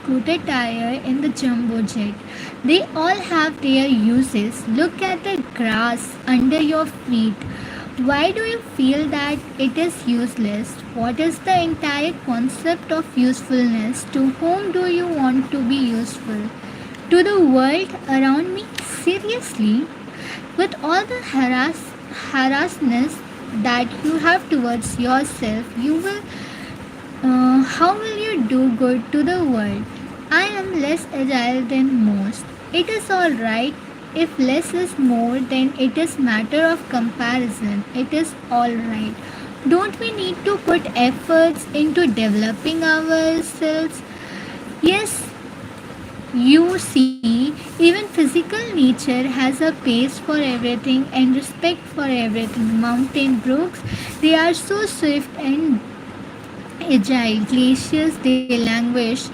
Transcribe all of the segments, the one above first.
scooter tire in the jumbo jet. They all have their uses. Look at the grass under your feet. Why do you feel that it is useless? What is the entire concept of usefulness? To whom do you want to be useful? To the world around me? Seriously? With all the harassment that you have towards yourself, how will you do good to the world? I am less agile than most. It is all right. If less is more, then it is matter of comparison. It is all right. Don't we need to put efforts into developing ourselves? Yes, you see, even physical nature has a pace for everything and respect for everything. Mountain brooks, they are so swift and agile. Glaciers, they languish.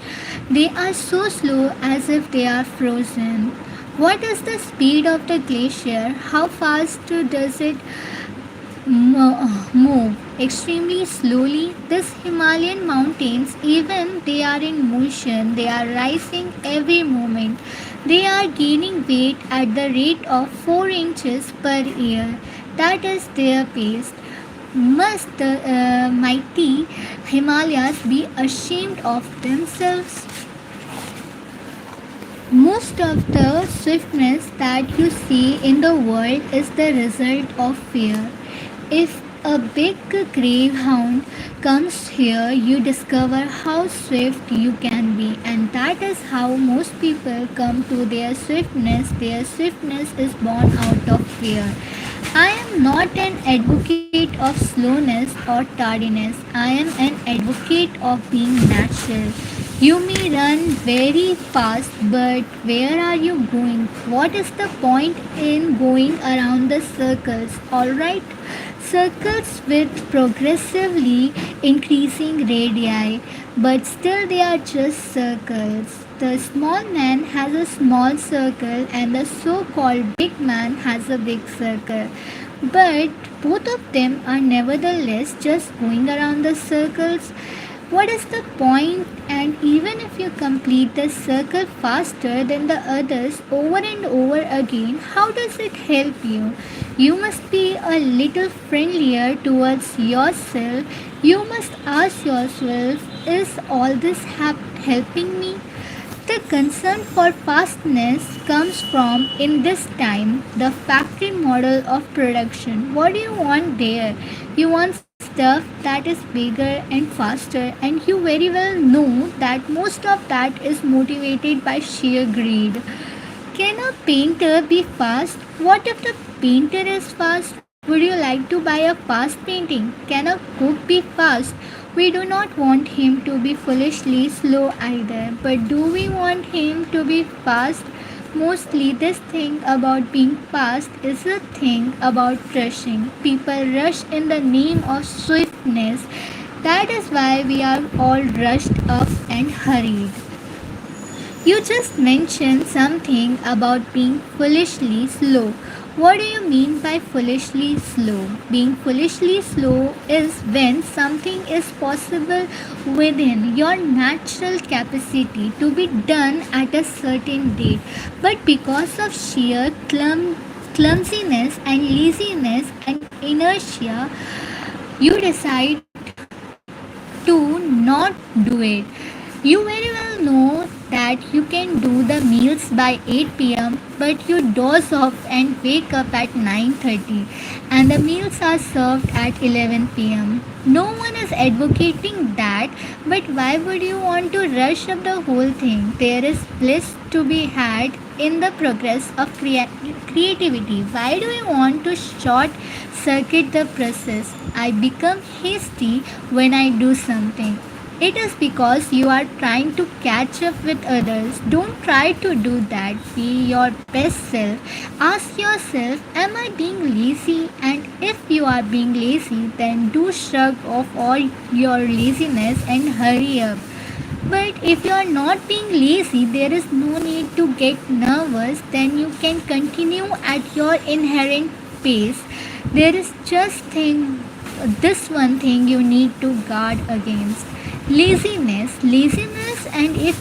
They are so slow as if they are frozen. What is the speed of the glacier? How fast does it move? Extremely slowly. These Himalayan mountains, even they are in motion, they are rising every moment. They are gaining weight at the rate of 4 inches per year. That is their pace. Must the mighty Himalayas be ashamed of themselves? Most of the swiftness that you see in the world is the result of fear. If a big greyhound comes here, you discover how swift you can be, and that is how most people come to their swiftness. Their swiftness is born out of fear. I am not an advocate of slowness or tardiness. I am an advocate of being natural. You may run very fast, but where are you going? What is the point in going around the circles? Alright, circles with progressively increasing radii, but still they are just circles. The small man has a small circle, and the so called big man has a big circle. But both of them are nevertheless just going around the circles. What is the point? And even if you complete the circle faster than the others over and over again, how does it help you? You must be a little friendlier towards yourself. You must ask yourself, is all this helping me? The concern for fastness comes from, in this time, the factory model of production. What do you want there? You want stuff that is bigger and faster, and you very well know that most of that is motivated by sheer greed. Can a painter be fast? What if the painter is fast? Would you like to buy a fast painting? Can a cook be fast? We do not want him to be foolishly slow either, but do we want him to be fast? Mostly, this thing about being fast is a thing about rushing. People rush in the name of swiftness. That is why we are all rushed up and hurried. You just mentioned something about being foolishly slow. What do you mean by foolishly slow? Being foolishly slow is when something is possible within your natural capacity to be done at a certain date, but because of sheer clumsiness and laziness and inertia, you decide to not do it. You very well know that you can do the meals by 8 pm, but you doze off and wake up at 9:30, and the meals are served at 11 pm. No one is advocating that, but why would you want to rush up the whole thing? There is bliss to be had in the progress of creativity. Why do you want to short circuit the process? I become hasty when I do something. It is because you are trying to catch up with others. Don't try to do that. Be your best self. Ask yourself, am I being lazy? And if you are being lazy, then do shrug off all your laziness and hurry up. But if you are not being lazy, there is no need to get nervous. Then you can continue at your inherent pace. There is just this one thing you need to guard against: laziness. And if